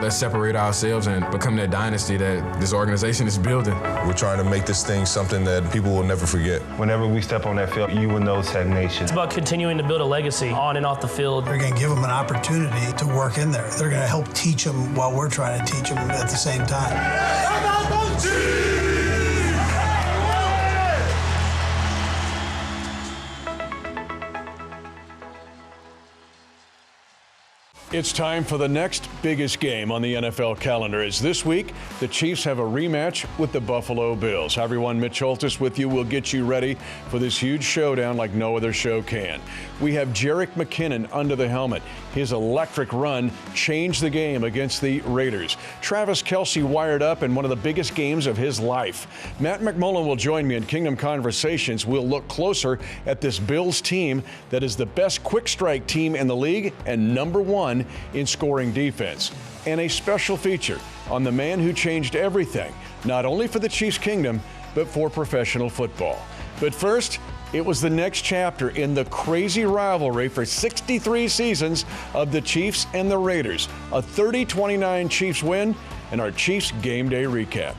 Let's separate ourselves and become that dynasty that this organization is building. We're trying to make this thing something that people will never forget. Whenever we step on that field, you will know stagnation. It's about continuing to build a legacy on and off the field. They're going to give them an opportunity to work in there. They're going to help teach them while we're trying to teach them at the same time. It's time for the next biggest game on the NFL calendar. As this week, the Chiefs have a rematch with the Buffalo Bills. Hi, everyone. Mitch Holthus with you. We'll get you ready for this huge showdown like no other show can. We have Jerick McKinnon under the helmet. His electric run changed the game against the Raiders. Travis Kelce wired up in one of the biggest games of his life. Matt McMullen will join me in Kingdom Conversations. We'll look closer at this Bills team that is the best quick strike team in the league and #1 in scoring defense. And a special feature on the man who changed everything, not only for the Chiefs Kingdom, but for professional football. But first, it was the next chapter in the crazy rivalry for 63 seasons of the Chiefs and the Raiders. A 30-29 Chiefs win and our Chiefs game day recap.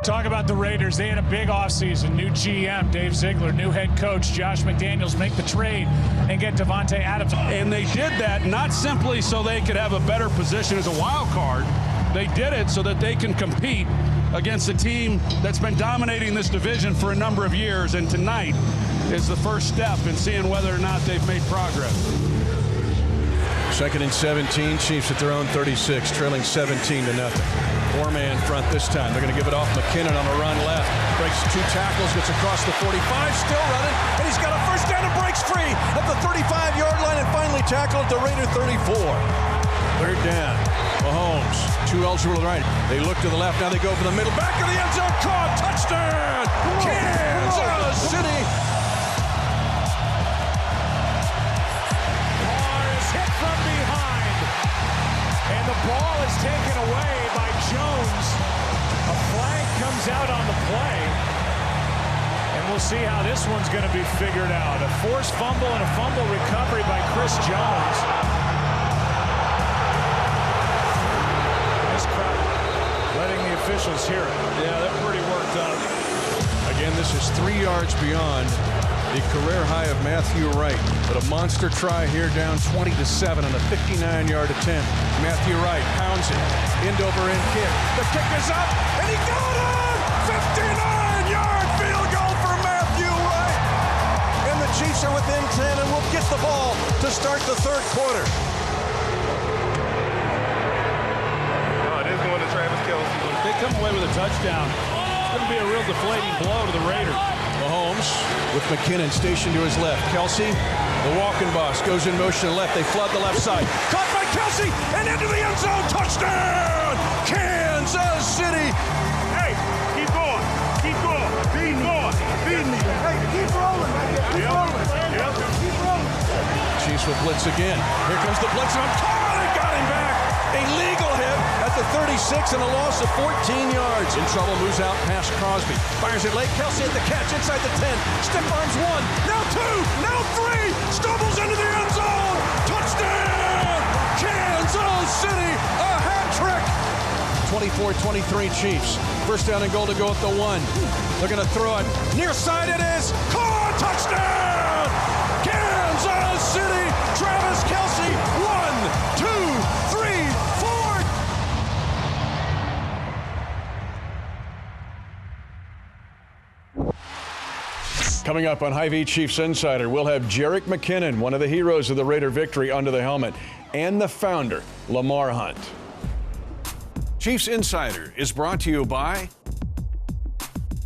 Talk about the Raiders. They had a big offseason. New GM, Dave Ziegler, new head coach, Josh McDaniels, make the trade and get Devontae Adams. And they did that not simply so they could have a better position as a wild card. They did it so that they can compete against a team that's been dominating this division for a number of years. And tonight is the first step in seeing whether or not they've made progress. 2nd and 17, Chiefs at their own 36, trailing 17-0. Four-man front this time. They're going to give it off McKinnon on a run left. Breaks 2 tackles, gets across the 45, still running, and he's got a first down and breaks free at the 35-yard line and finally tackled at the Raider 34. 3rd down. Mahomes, 2 eligible to the right. They look to the left, now they go for the middle. Back of the end zone, caught, touchdown! Kansas City! Hit from behind, and the ball is taken away by Jones. A flag comes out on the play, and we'll see how this one's going to be figured out. A forced fumble and a fumble recovery by Chris Jones. This crowd letting the officials hear it. Yeah, they're pretty worked up. Again, this is 3 yards beyond the career high of Matthew Wright. But a monster try here, down 20-7 on a 59-yard attempt. Matthew Wright pounds it. End over end kick. The kick is up, and he got it! 59-yard field goal for Matthew Wright! And the Chiefs are within 10 and will get the ball to start the 3rd quarter. Oh, it is going to Travis Kelce. If they come away with a touchdown, it's going to be a real deflating blow to the Raiders. Mahomes with McKinnon stationed to his left. Kelce, the walking boss, goes in motion left. They flood the left side. Caught by Kelce and into the end zone. Touchdown! Kansas City! Hey, keep going. Keep going. Keep going. Feed me. Hey, keep rolling. Keep rolling. Yep. Keep rolling. Chiefs will blitz again. Here comes the blitz. And they got him back. A legal hit at the 36 and a loss of 14 yards. In trouble, moves out past Crosby. Fires it late. Kelce at the catch inside the 10. Stiff arms 1. Now 2. Now 3. Stumbles into the end zone. Touchdown! Kansas City. A hat trick. 24-23 Chiefs. First down and goal to go at the 1. They're going to throw it. Near side it is. Caught! Touchdown! Kansas City. Travis Kelce. 1, 2, 3, 4. Coming up on Hy-Vee Chiefs Insider, we'll have Jerick McKinnon, one of the heroes of the Raider victory, under the helmet, and the founder, Lamar Hunt. Chiefs Insider is brought to you by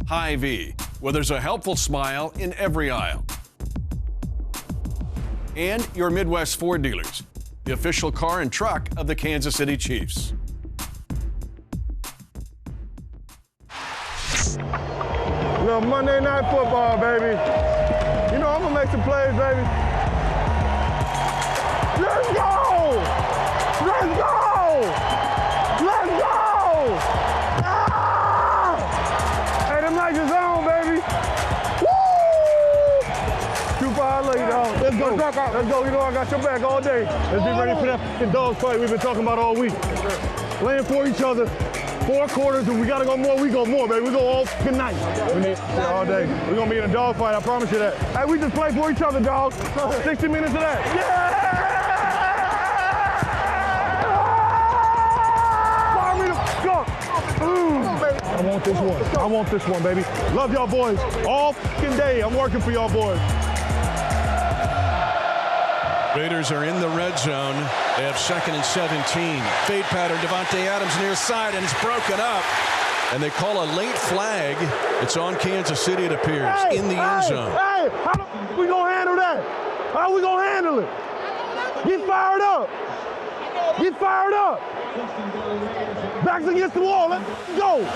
Hy-Vee, where there's a helpful smile in every aisle. And your Midwest Ford dealers, the official car and truck of the Kansas City Chiefs. Little Monday Night Football, baby. You know I'm gonna make some plays, baby. Let's go! Let's go! Let's go! Ah! Hey, them lights is on, baby. Woo! Too far, I love you, dog. Let's go. Let's go. You know I got your back all day. Let's get ready for that fucking dog fight we've been talking about all week. Playing for each other. 4 quarters, and we gotta go more. We go more, baby. We go all fucking night. We need all day. We're gonna be in a dog fight. I promise you that. Hey, we just play for each other, dog. 60 minutes of that. Yeah! Fire me the fuck up. I want this one. I want this one, baby. Love y'all boys all fucking day. I'm working for y'all boys. Raiders are in the red zone. They have 2nd and 17. Fade pattern, Devontae Adams near side, and it's broken up. And they call a late flag. It's on Kansas City, it appears, in the end zone. Hey, how we gonna handle that? How we gonna handle it? Get fired up. Get fired up. Backs against the wall. Let's go.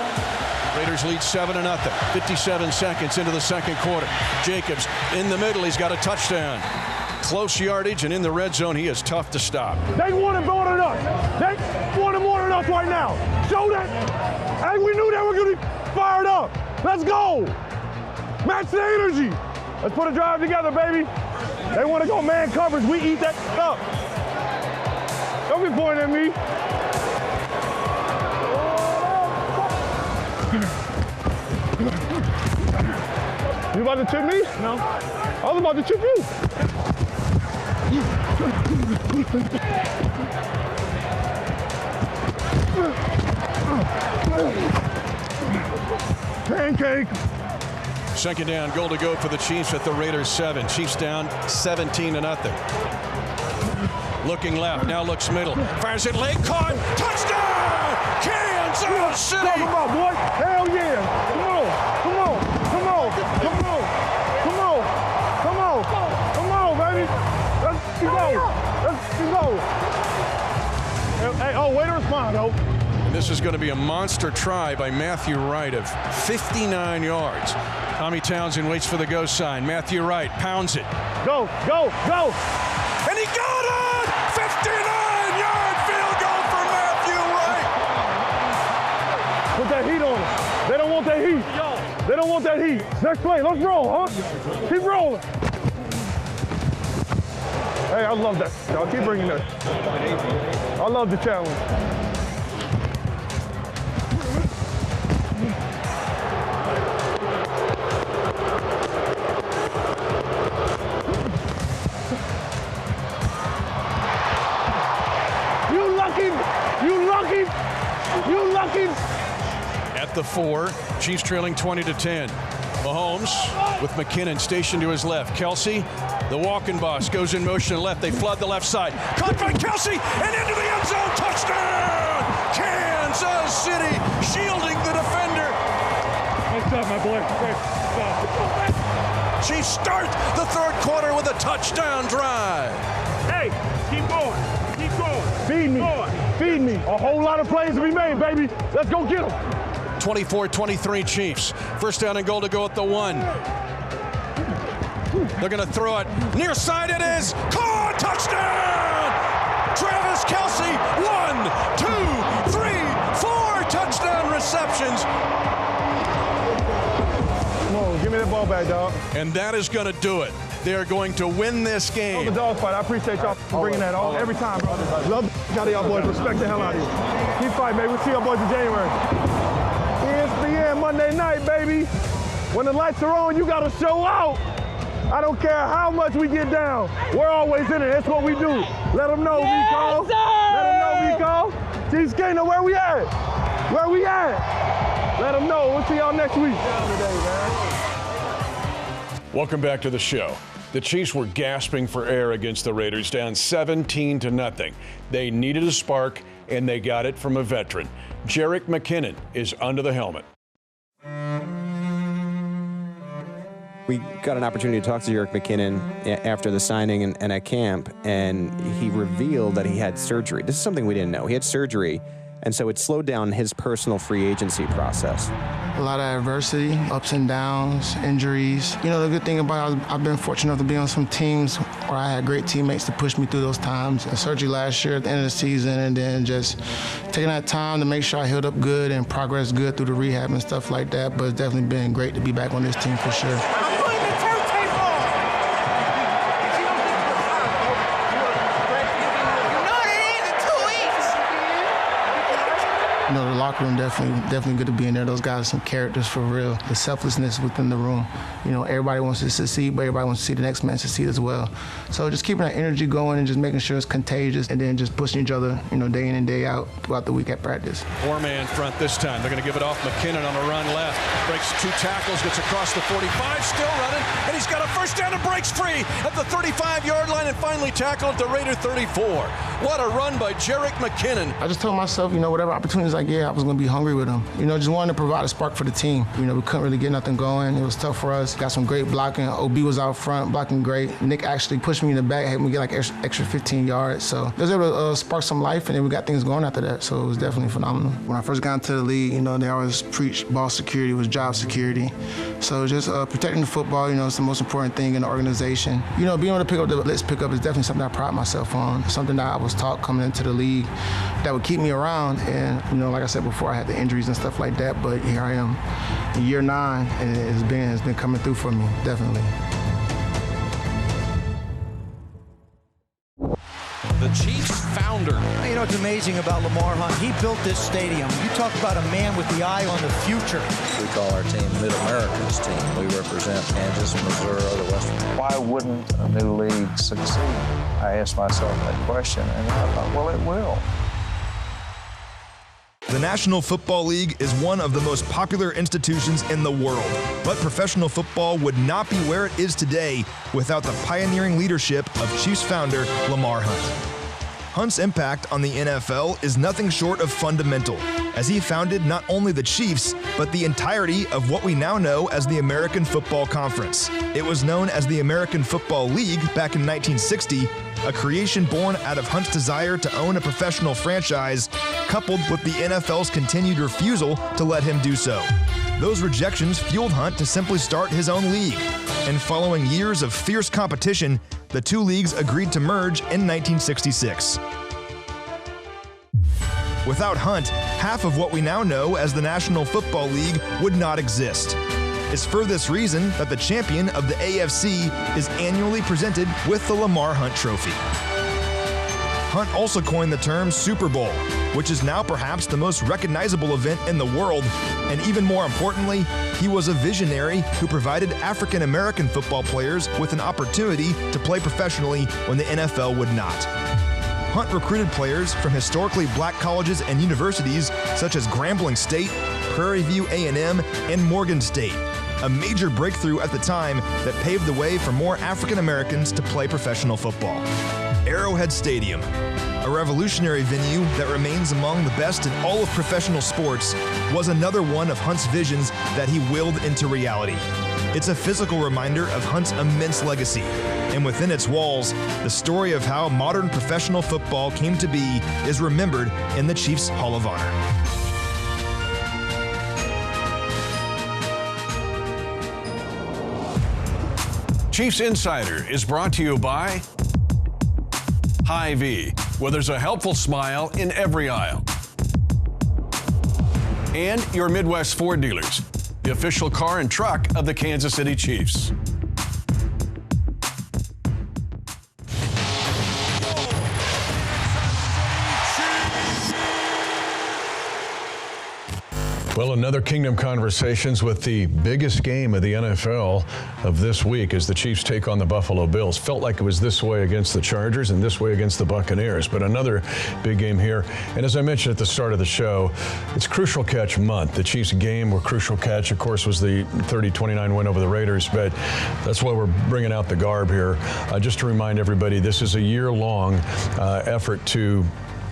Raiders lead 7-0. 57 seconds into the second quarter. Jacobs in the middle. He's got a touchdown. Close yardage, and in the red zone, he is tough to stop. They want it more than us. They want it more than us right now. Show that. Hey, we knew they were going to be fired up. Let's go. Match the energy. Let's put a drive together, baby. They want to go man coverage. We eat that up. Don't be pointing at me. You about to chip me? No. I was about to chip you. Pancake. Second down, goal to go for the Chiefs at the Raiders 7. Chiefs down 17-0. Looking left, now looks middle. Fires it late, caught, touchdown! Kansas City! Talk about, boy. Hell yeah. Come on, come on, come on, come on, come on, come on, come on, baby. Let's go. Let's go. Hey, oh, way to respond, though. This is going to be a monster try by Matthew Wright of 59 yards. Tommy Townsend waits for the go sign. Matthew Wright pounds it. Go, go, go. And he got it! 59-yard field goal for Matthew Wright. Put that heat on him. They don't want that heat. They don't want that heat. Next play, let's roll, huh? Keep rolling. Hey, I love that. Y'all keep bringing that. I love the challenge. At the 4, Chiefs trailing 20-10. Mahomes with McKinnon stationed to his left. Kelsey, the walking boss, goes in motion left. They flood the left side. Caught by Kelsey and into the end zone. Touchdown! Kansas City shielding the defender. Nice job, my boy. Chiefs start the third quarter with a touchdown drive. Hey, keep going. Keep going. Feed me. Feed me. A whole lot of plays to be made, baby. Let's go get them. 24-23 Chiefs. First down and goal to go at the 1. They're going to throw it. Near side it is. Caught! Touchdown! Travis Kelsey. 1, 2, 3, 4 touchdown receptions. Come on, give me that ball back, dog. And that is going to do it. They are going to win this game. The dog fight. I appreciate y'all bringing that on every time, bro. Love the out of y'all boys. Respect the hell out of you. Keep fighting, baby. We'll see y'all boys in January. ESPN Monday night, baby. When the lights are on, you got to show out. I don't care how much we get down. We're always in it. That's what we do. Let them know, Rico. Let them know, Rico. Chiefs Kingdom, where we at? Where we at? Let them know. We'll see y'all next week. Welcome back to the show. The Chiefs were gasping for air against the Raiders, down 17-0. They needed a spark, and they got it from a veteran. Jerick McKinnon is under the helmet. We got an opportunity to talk to Jerick McKinnon after the signing and at camp, and he revealed that he had surgery. This is something we didn't know. He had surgery, and so it slowed down his personal free agency process. A lot of adversity, ups and downs, injuries. You know, the good thing about it, I've been fortunate enough to be on some teams where I had great teammates to push me through those times. And surgery last year at the end of the season, and then just taking that time to make sure I healed up good and progressed good through the rehab and stuff like that. But it's definitely been great to be back on this team for sure. the locker room definitely good to be in there. Those guys are some characters for real. The selflessness within the room. Everybody wants to succeed, but everybody wants to see the next man succeed as well. So just keeping that energy going and just making sure it's contagious, and then just pushing each other, day in and day out throughout the week at practice. Four-man front this time. They're going to give it off. McKinnon on a run left. Breaks 2 tackles, gets across the 45, still running, and he's got a first down and breaks free at the 35-yard line and finally tackled at the Raider 34. What a run by Jerick McKinnon. I just told myself, whatever opportunities I get, I was going to be hungry with them. Just wanted to provide a spark for the team. We couldn't really get nothing going. It was tough for us. Got some great blocking. OB was out front, blocking great. Nick actually pushed me in the back, had me get like extra 15 yards. So I was able to spark some life, and then we got things going after that. So it was definitely phenomenal. When I first got into the league, they always preached ball security was job security. So just protecting the football, it's the most important thing in the organization. Being able to pick up the blitz pickup is definitely something I pride myself on. Something that I was taught coming into the league that would keep me around. And, like I said before, I had the injuries and stuff like that, but here I am in year 9, and it's been coming through for me, definitely. The Chiefs founder. What's amazing about Lamar Hunt, he built this stadium. You talk about a man with the eye on the future. We call our team Mid-America's team. We represent Kansas, Missouri, the Western. Why wouldn't a new league succeed? I asked myself that question, and I thought, well, it will. The National Football League is one of the most popular institutions in the world, but professional football would not be where it is today without the pioneering leadership of Chiefs founder Lamar Hunt. Hunt's impact on the NFL is nothing short of fundamental, as he founded not only the Chiefs, but the entirety of what we now know as the American Football Conference. It was known as the American Football League back in 1960, a creation born out of Hunt's desire to own a professional franchise, coupled with the NFL's continued refusal to let him do so. Those rejections fueled Hunt to simply start his own league, and following years of fierce competition, the two leagues agreed to merge in 1966. Without Hunt, half of what we now know as the National Football League would not exist. It's for this reason that the champion of the AFC is annually presented with the Lamar Hunt Trophy. Hunt also coined the term Super Bowl, which is now perhaps the most recognizable event in the world, and even more importantly, he was a visionary who provided African American football players with an opportunity to play professionally when the NFL would not. Hunt recruited players from historically black colleges and universities such as Grambling State, Prairie View A&M, and Morgan State, a major breakthrough at the time that paved the way for more African Americans to play professional football. Arrowhead Stadium, a revolutionary venue that remains among the best in all of professional sports, was another one of Hunt's visions that he willed into reality. It's a physical reminder of Hunt's immense legacy, and within its walls, the story of how modern professional football came to be is remembered in the Chiefs Hall of Honor. Chiefs Insider is brought to you by Hy-Vee, where there's a helpful smile in every aisle. And your Midwest Ford dealers, the official car and truck of the Kansas City Chiefs. Well, another Kingdom Conversations with the biggest game of the NFL of this week as the Chiefs take on the Buffalo Bills. Felt like it was this way against the Chargers and this way against the Buccaneers, but another big game here. And as I mentioned at the start of the show, it's Crucial Catch month. The Chiefs game where Crucial Catch, of course, was the 30-29 win over the Raiders, but that's why we're bringing out the garb here. Just to remind everybody, this is a year-long effort to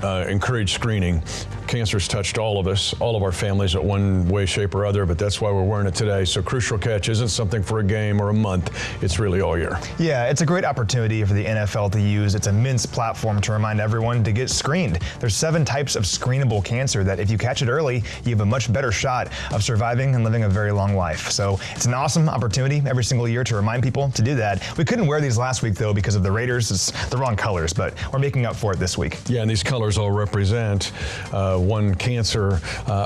encourage screening. Cancer's touched all of us, all of our families in one way, shape, or other, but that's why we're wearing it today. So Crucial Catch isn't something for a game or a month. It's really all year. Yeah, it's a great opportunity for the NFL to use its immense platform to remind everyone to get screened. There's 7 types of screenable cancer that if you catch it early, you have a much better shot of surviving and living a very long life. So it's an awesome opportunity every single year to remind people to do that. We couldn't wear these last week, though, because of the Raiders. It's the wrong colors, but we're making up for it this week. Yeah, and these colors all represent one cancer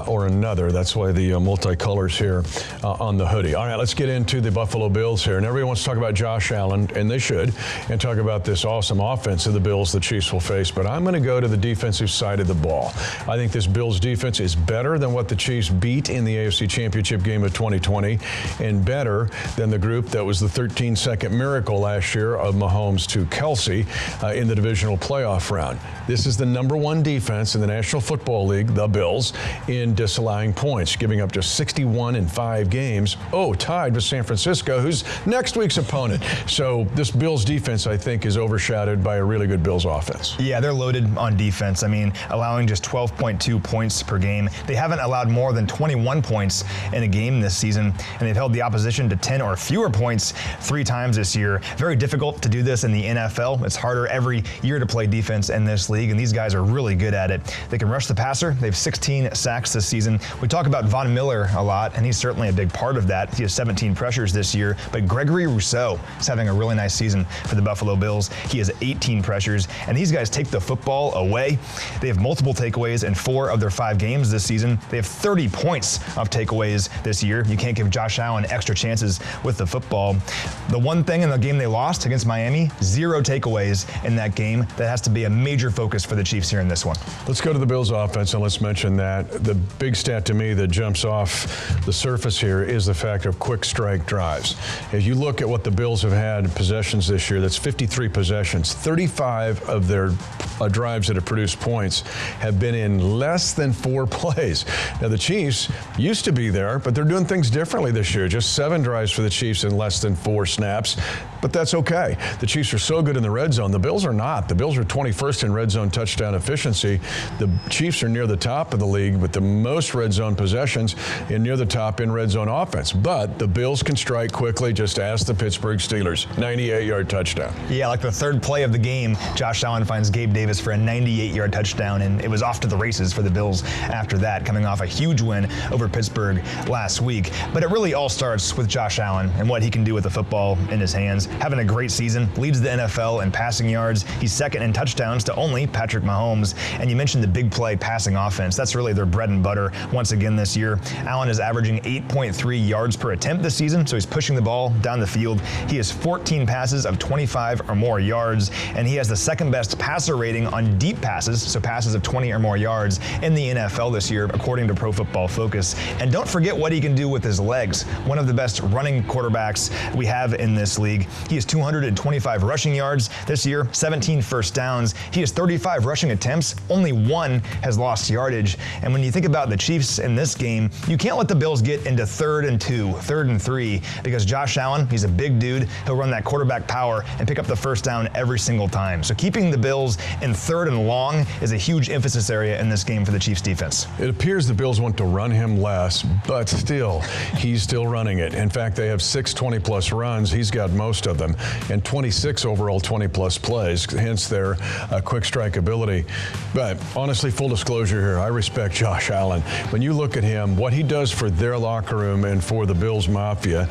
or another. That's why the multicolors here on the hoodie. All right, let's get into the Buffalo Bills here. And everybody wants to talk about Josh Allen, and they should, and talk about this awesome offense of the Bills the Chiefs will face. But I'm going to go to the defensive side of the ball. I think this Bills defense is better than what the Chiefs beat in the AFC Championship game of 2020, and better than the group that was the 13-second miracle last year of Mahomes to Kelsey in the divisional playoff round. This is the #1 defense in the National Football League, the Bills, in disallowing points, giving up just 61 in 5 games. Oh, tied with San Francisco, who's next week's opponent. So this Bills defense, I think, is overshadowed by a really good Bills offense. Yeah, they're loaded on defense. I mean, allowing just 12.2 points per game. They haven't allowed more than 21 points in a game this season, and they've held the opposition to 10 or fewer points 3 times this year. Very difficult to do this in the NFL. It's harder every year to play defense in this league, and these guys are really good at it. They can rush the passer. They have 16 sacks this season. We talk about Von Miller a lot, and he's certainly a big part of that. He has 17 pressures this year, but Gregory Rousseau is having a really nice season for the Buffalo Bills. He has 18 pressures, and these guys take the football away. They have multiple takeaways in 4 of their 5 games this season. They have 30 points of takeaways this year. You can't give Josh Allen extra chances with the football. The one thing in the game they lost against Miami, 0 takeaways in that game. That has to be a major focus for the Chiefs here in this one. Let's go to the Bills offense, and let's mention that the big stat to me that jumps off the surface here is the fact of quick strike drives. If you look at what the Bills have had possessions this year, that's 53 possessions. 35 of their drives that have produced points have been in less than 4 plays. Now, the Chiefs used to be there, but they're doing things differently this year. Just 7 drives for the Chiefs in less than 4 snaps, but that's okay. The Chiefs are so good in the red zone. The Bills are not. The Bills are 21st in red zone touchdown efficiency. The Chiefs are near the top of the league with the most red zone possessions and near the top in red zone offense. But the Bills can strike quickly. Just ask the Pittsburgh Steelers. 98-yard touchdown. Yeah, like the 3rd play of the game, Josh Allen finds Gabe Davis for a 98-yard touchdown, and it was off to the races for the Bills after that, coming off a huge win over Pittsburgh last week. But it really all starts with Josh Allen and what he can do with the football in his hands. Having a great season, leads the NFL in passing yards. He's 2nd in touchdowns to only Patrick Mahomes. And you mentioned the big play passing offense. That's really their bread and butter once again this year. Allen is averaging 8.3 yards per attempt this season, so he's pushing the ball down the field. He has 14 passes of 25 or more yards, and he has the 2nd best passer rating on deep passes, so passes of 20 or more yards in the NFL this year, according to Pro Football Focus. And don't forget what he can do with his legs. One of the best running quarterbacks we have in this league. He has 225 rushing yards this year, 17 first downs. He has 35 rushing attempts. Only 1 has lost yardage. And when you think about the Chiefs in this game, you can't let the Bills get into 3rd and 2, 3rd and 3, because Josh Allen, he's a big dude. He'll run that quarterback power and pick up the first down every single time. So keeping the Bills in 3rd and long is a huge emphasis area in this game for the Chiefs defense. It appears the Bills want to run him less, but still, he's still running it. In fact, they have 6 20-plus runs. He's got most of them, and 26 overall 20-plus plays, hence their quick strike ability. But honestly, full disclosure here, I respect Josh Allen. When you look at him, what he does for their locker room and for the Bills Mafia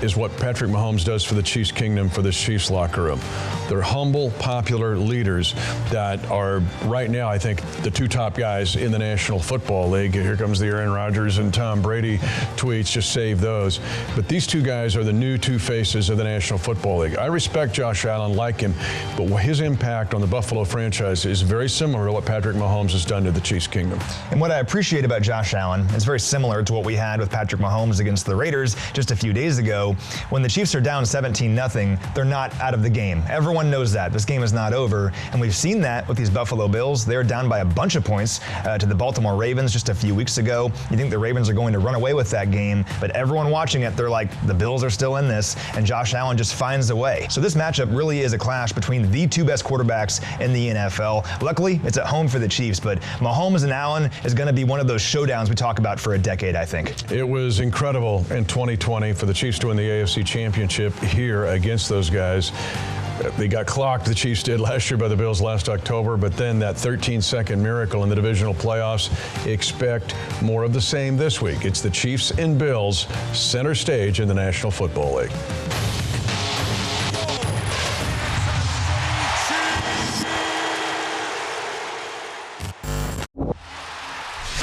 is what Patrick Mahomes does for the Chiefs Kingdom, for the Chiefs locker room. They're humble, popular leaders that are right now, I think, the 2 top guys in the National Football League. Here comes the Aaron Rodgers and Tom Brady tweets, just save those. But these 2 guys are the new 2 faces of the National Football League. I respect Josh Allen, like him, but his impact on the Buffalo franchise is very similar to what Patrick Mahomes has done to the Chiefs Kingdom. And what I appreciate about Josh Allen is very similar to what we had with Patrick Mahomes against the Raiders just a few days ago. When the Chiefs are down 17-0, they're not out of the game. Everyone knows that. This game is not over, and we've seen that with these Buffalo Bills. They're down by a bunch of points to the Baltimore Ravens just a few weeks ago. You think the Ravens are going to run away with that game, but everyone watching it, they're like, the Bills are still in this, and Josh Allen just finds a way. So this matchup really is a clash between the 2 best quarterbacks in the NFL. Luckily, it's at home for the Chiefs, but Mahomes and Allen is going to be one of those showdowns we talk about for a decade, I think. It was incredible in 2020 for the Chiefs to win the AFC Championship here against those guys. They got clocked, the Chiefs did last year, by the Bills last October, but then that 13-second miracle in the divisional playoffs. Expect more of the same this week. It's the Chiefs and Bills center stage in the National Football League.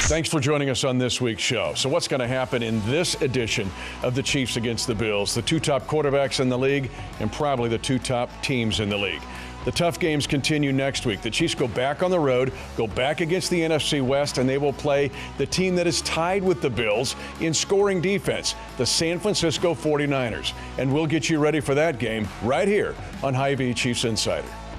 Thanks for joining us on this week's show. So what's going to happen in this edition of the Chiefs against the Bills? The two top quarterbacks in the league and probably the two top teams in the league. The tough games continue next week. The Chiefs go back on the road, go back against the NFC West, and they will play the team that is tied with the Bills in scoring defense, the San Francisco 49ers. And we'll get you ready for that game right here on Hy-Vee Chiefs Insider.